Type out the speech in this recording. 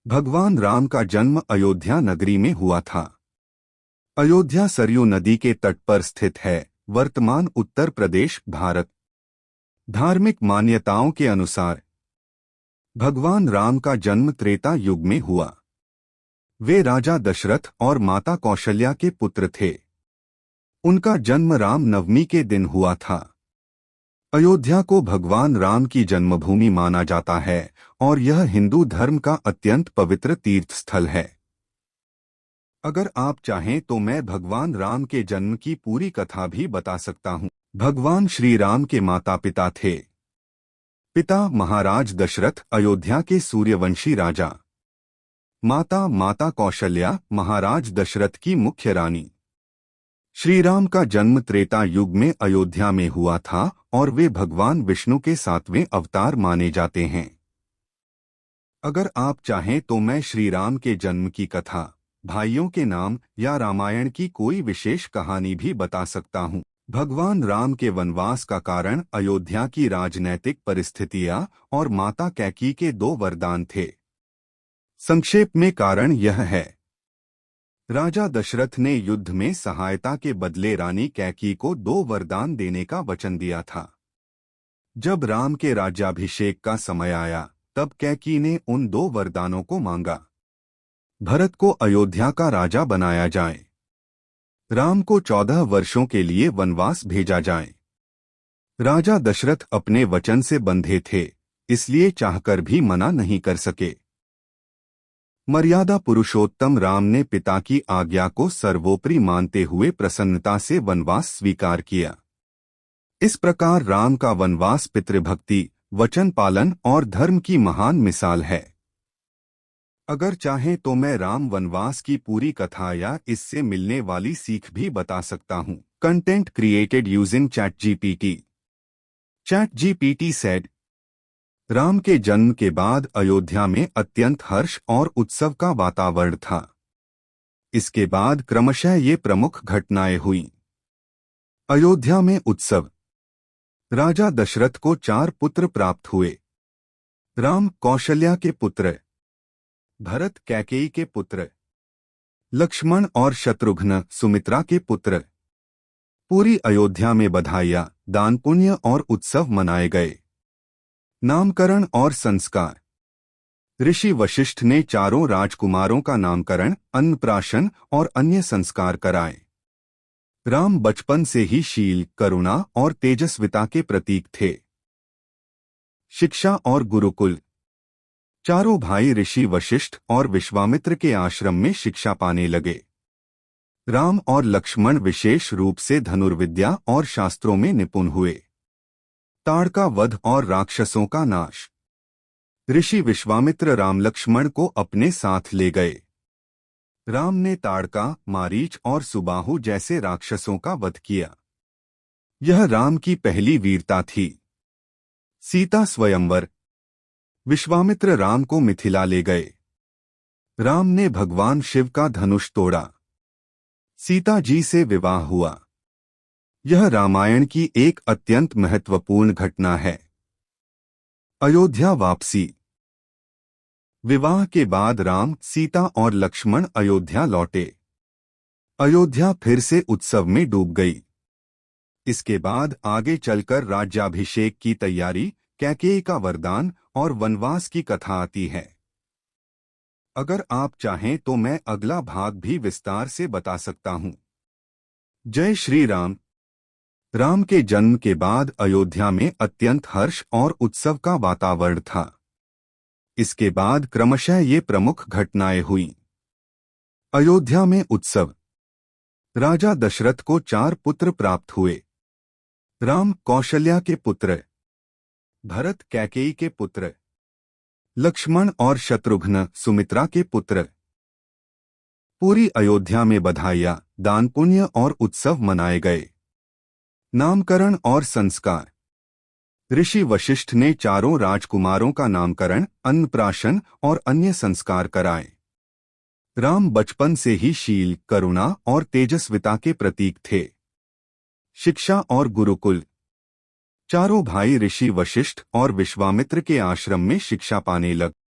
भगवान राम का जन्म अयोध्या नगरी में हुआ था। अयोध्या सरयू नदी के तट पर स्थित है, वर्तमान उत्तर प्रदेश, भारत। धार्मिक मान्यताओं के अनुसार भगवान राम का जन्म त्रेता युग में हुआ। वे राजा दशरथ और माता कौशल्या के पुत्र थे। उनका जन्म राम नवमी के दिन हुआ था। अयोध्या को भगवान राम की जन्मभूमि माना जाता है और यह हिंदू धर्म का अत्यंत पवित्र तीर्थ स्थल है। अगर आप चाहें तो मैं भगवान राम के जन्म की पूरी कथा भी बता सकता हूं। भगवान श्री राम के माता पिता थे। पिता महाराज दशरथ, अयोध्या के सूर्यवंशी राजा। माता कौशल्या, महाराज दशरथ की मुख्य रानी। श्री राम का जन्म त्रेता युग में अयोध्या में हुआ था और वे भगवान विष्णु के 7वें अवतार माने जाते हैं। अगर आप चाहें तो मैं श्री राम के जन्म की कथा, भाइयों के नाम या रामायण की कोई विशेष कहानी भी बता सकता हूं। भगवान राम के वनवास का कारण अयोध्या की राजनैतिक परिस्थितियां और माता कैकेयी के 2 वरदान थे। संक्षेप में कारण यह है। राजा दशरथ ने युद्ध में सहायता के बदले रानी कैकेयी को 2 वरदान देने का वचन दिया था। जब राम के राज्याभिषेक का समय आया, तब कैकेयी ने उन 2 वरदानों को मांगा। भरत को अयोध्या का राजा बनाया जाए। राम को 14 वर्षों के लिए वनवास भेजा जाए। राजा दशरथ अपने वचन से बंधे थे, इसलिए चाहकर भी मना नहीं कर सके। मर्यादा पुरुषोत्तम राम ने पिता की आज्ञा को सर्वोपरि मानते हुए प्रसन्नता से वनवास स्वीकार किया। इस प्रकार राम का वनवास पितृभक्ति, वचन पालन और धर्म की महान मिसाल है। अगर चाहें तो मैं राम वनवास की पूरी कथा या इससे मिलने वाली सीख भी बता सकता हूं। Content created using ChatGPT। ChatGPT said, Ram के जन्म के बाद अयोध्या में अत्यंत हर्ष और उत्सव का वातावरण था। इसके बाद क्रमशः ये प्रमुख घटनाएं हुईं। अयोध्या में उत्सव। राजा दशरथ को 4 पुत्र प्राप्त हुए। राम कौशल्या के पुत्र, भरत कैकेयी के पुत्र, लक्ष्मण और शत्रुघ्न सुमित्रा के पुत्र। पूरी अयोध्या में बधाइयां, दान पुण्य और उत्सव मनाए गए। नामकरण और संस्कार। ऋषि वशिष्ठ ने 4 राजकुमारों का नामकरण, अन्नप्राशन और अन्य संस्कार कराए। राम बचपन से ही शील, करुणा और तेजस्विता के प्रतीक थे। शिक्षा और गुरुकुल। 4 भाई ऋषि वशिष्ठ और विश्वामित्र के आश्रम में शिक्षा पाने लगे। राम और लक्ष्मण विशेष रूप से धनुर्विद्या और शास्त्रों में निपुण हुए। ताड़का वध और राक्षसों का नाश। ऋषि विश्वामित्र राम लक्ष्मण को अपने साथ ले गए। राम ने ताड़का, मारीच और सुबाहु जैसे राक्षसों का वध किया। यह राम की पहली वीरता थी। सीता स्वयंवर। विश्वामित्र राम को मिथिला ले गए। राम ने भगवान शिव का धनुष तोड़ा। सीता जी से विवाह हुआ। यह रामायण की एक अत्यंत महत्वपूर्ण घटना है। अयोध्या वापसी। विवाह के बाद राम, सीता और लक्ष्मण अयोध्या लौटे। अयोध्या फिर से उत्सव में डूब गई। इसके बाद आगे चलकर राज्याभिषेक की तैयारी, कैकेयी का वरदान और वनवास की कथा आती है। अगर आप चाहें तो मैं अगला भाग भी विस्तार से बता सकता हूं। जय श्री राम। राम के जन्म के बाद अयोध्या में अत्यंत हर्ष और उत्सव का वातावरण था। इसके बाद क्रमशः ये प्रमुख घटनाएं हुईं। अयोध्या में उत्सव। राजा दशरथ को 4 पुत्र प्राप्त हुए। राम कौशल्या के पुत्र, भरत कैकेयी के पुत्र, लक्ष्मण और शत्रुघ्न सुमित्रा के पुत्र। पूरी अयोध्या में बधाइयां, दान पुण्य और उत्सव मनाए गए। नामकरण और संस्कार। ऋषि वशिष्ठ ने 4 राजकुमारों का नामकरण, अन्नप्राशन और अन्य संस्कार कराए। राम बचपन से ही शील, करुणा और तेजस्विता के प्रतीक थे। शिक्षा और गुरुकुल। 4 भाई ऋषि वशिष्ठ और विश्वामित्र के आश्रम में शिक्षा पाने लगे।